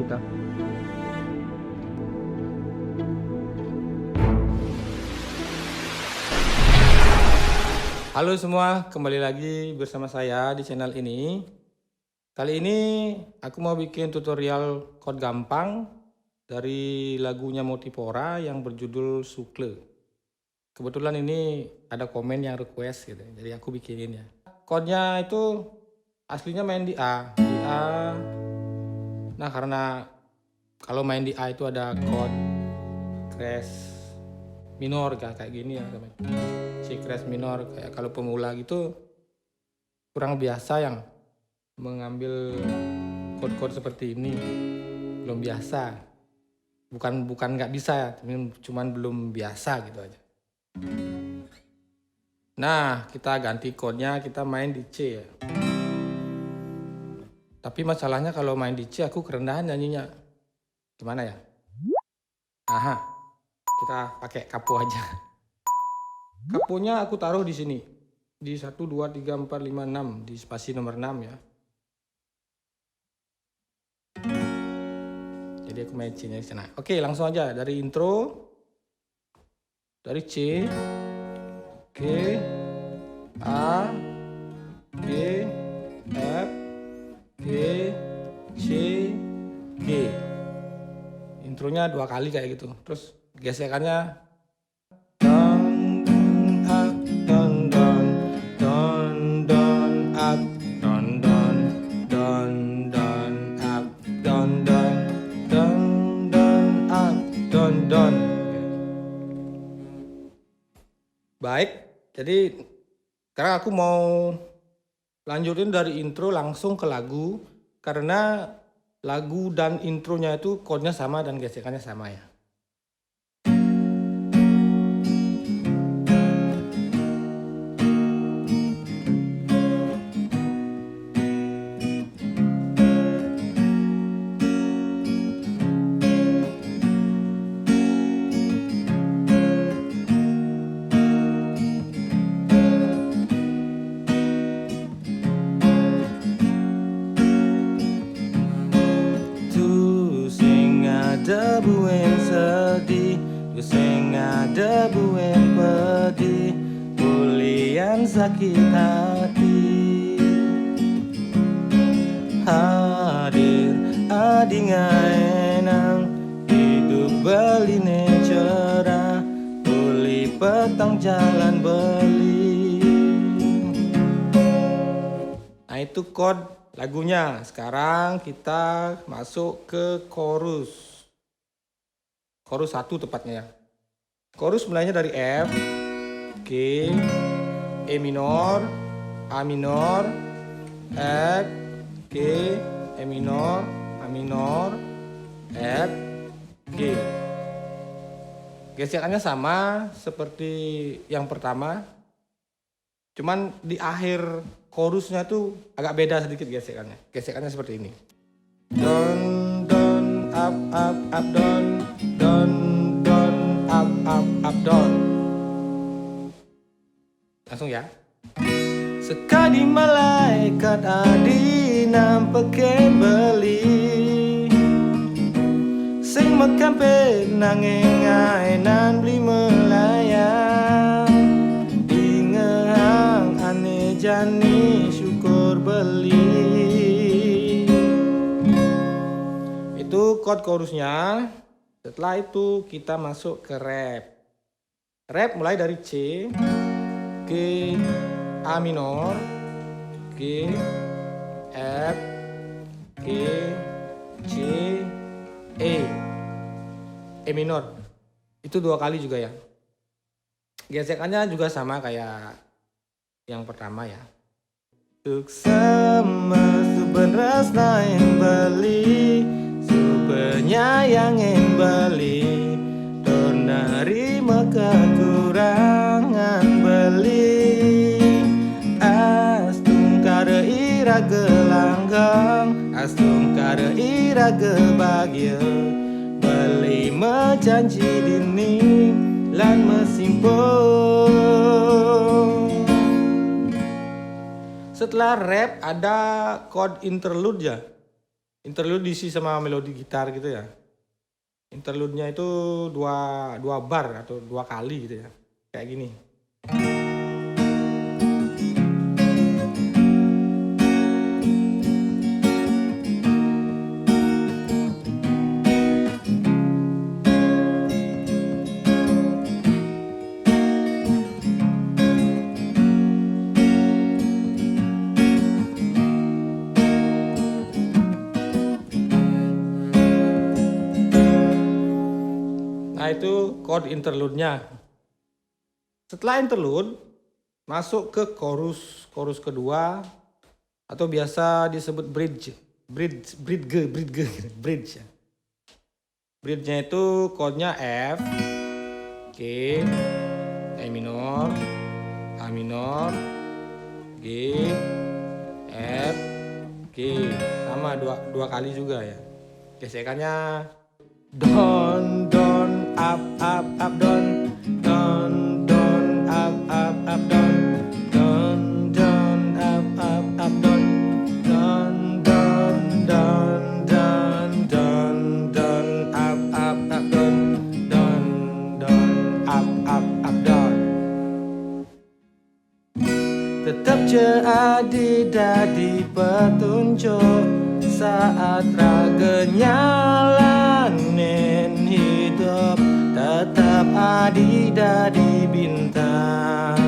kita. Halo semua, kembali lagi bersama saya di channel ini. Kali ini aku mau bikin tutorial chord gampang dari lagunya Motipora yang berjudul Sukle. Kebetulan ini ada komen yang request gitu, jadi aku bikinin ya. Chordnya itu aslinya main di A, Nah karena kalau main di A itu ada chord crash minor kayak gini ya, C crash minor, kayak kalau pemula gitu kurang biasa yang mengambil chord-chord seperti ini, belum biasa. Bukan nggak bisa ya, cuman belum biasa gitu aja. Nah, kita ganti chordnya, kita main di C ya. Tapi masalahnya kalau main di C aku kerendahan nyanyinya. Gimana ya? Aha, kita pakai kapo aja. Kaponya aku taruh di sini. Di 1, 2, 3, 4, 5, 6. Di spasi nomor 6 ya. Jadi aku main C-nya di sana. Oke, langsung aja dari intro. Dari C, G, A, G, F, G, C, G. Intronya 2 kali kayak gitu. Terus gesekannya don up, don don don don up, don don don don up, don don don don up, don don. Baik, jadi sekarang aku mau lanjutin dari intro langsung ke lagu, karena lagu dan intronya itu chordnya sama dan gesekannya sama ya. Debu yang sedih, ku sing ada buen pedih, pulian sakit hati. Hadir adi ngaenang, hidup beline cerah, pulih petang jalan beli. Nah itu chord lagunya. Sekarang kita masuk ke chorus. Chorus 1 tepatnya ya. Chorus mulainya dari F, G, E minor, A minor, F, G, E minor, A minor, F, G. Gesekannya sama seperti yang pertama, cuman di akhir chorusnya tuh agak beda sedikit gesekannya. Gesekannya seperti ini. Don don up don don don up don. Langsung ya. Sekali malaikat adi nampekin beli, sing makan penangeng ainan beli melayang, dingehang ane jani syukur beli. Itu chord chorusnya. Setelah itu kita masuk ke rap. Rap mulai dari C, G, A minor, G, F, G, C, E minor. Itu 2 kali juga ya. Gesekannya juga sama kayak yang pertama ya. Tuk sama suberas nain beli, penyayangin beli, don nerima kekurangan beli. Astung kare ira gelanggang, astung kare ira gebahagia, beli mejanji dini lan mesimpung. Setelah rap ada chord interlude ya. interlude diisi sama melodi gitar gitu ya. Interlude-nya itu dua bar atau 2 kali gitu ya. Kayak gini. Nah itu chord interlude-nya. Setelah interlude masuk ke chorus kedua atau biasa disebut bridge. Bridge. Bridge-nya itu chordnya F, G, E minor, A minor, G, F, G. Sama dua kali juga ya. Gesekannya don, up, don, up, don, up, don, tetap jadi petunjuk saat raga nyalanin hidup, tetap adi bintang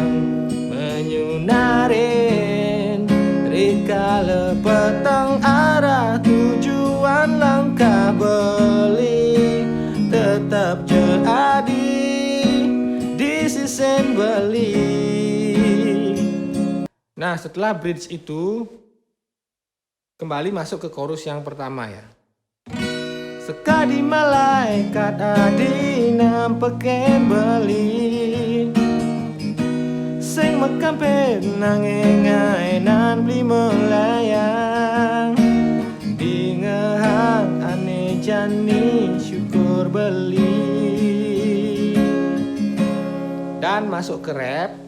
menyunarin rikala petang arah tujuan langkah beli, tetap jadi di sisen beli. Nah setelah bridge itu kembali masuk ke chorus yang pertama ya. Sekadi malaikat adi nampeken beli, sing mekam penangengainan beli melayang, di ngehang ane jani syukur beli. Dan masuk ke rap.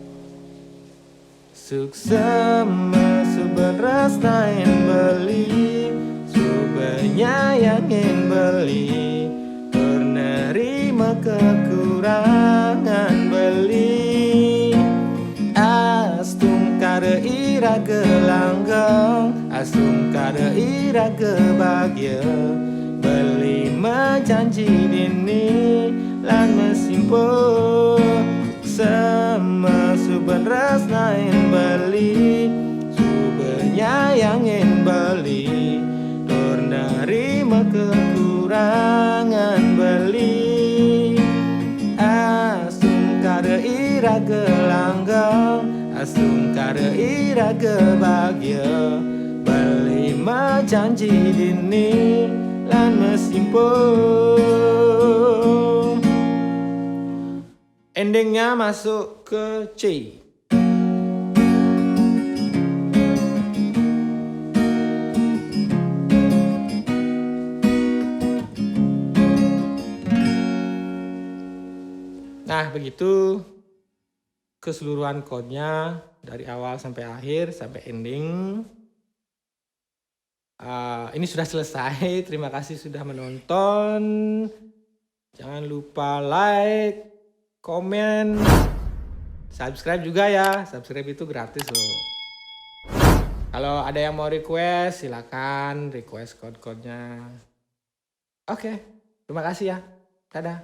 Suksema suberas nain beli, subenyayangin beli, penerima kekurangan beli. Astung kada ira gelanggeng, astung kada ira gebahagia, beli menjanji dini lan mesimpuh. Sama suben rasnain beli, suben nyayangin beli, tur nerima kekurangan beli. Asung kada ira gelanggeng, asung kada ira gebahagia, beli menjanji dini lan mesimpuh. Endingnya masuk ke C. Nah begitu keseluruhan chordnya dari awal sampai akhir sampai ending. Ini sudah selesai. Terima kasih sudah menonton. Jangan lupa like, komen, subscribe juga ya. Subscribe itu gratis loh. Kalau ada yang mau request, silakan request chord-chordnya. Oke, terima kasih ya. Dadah.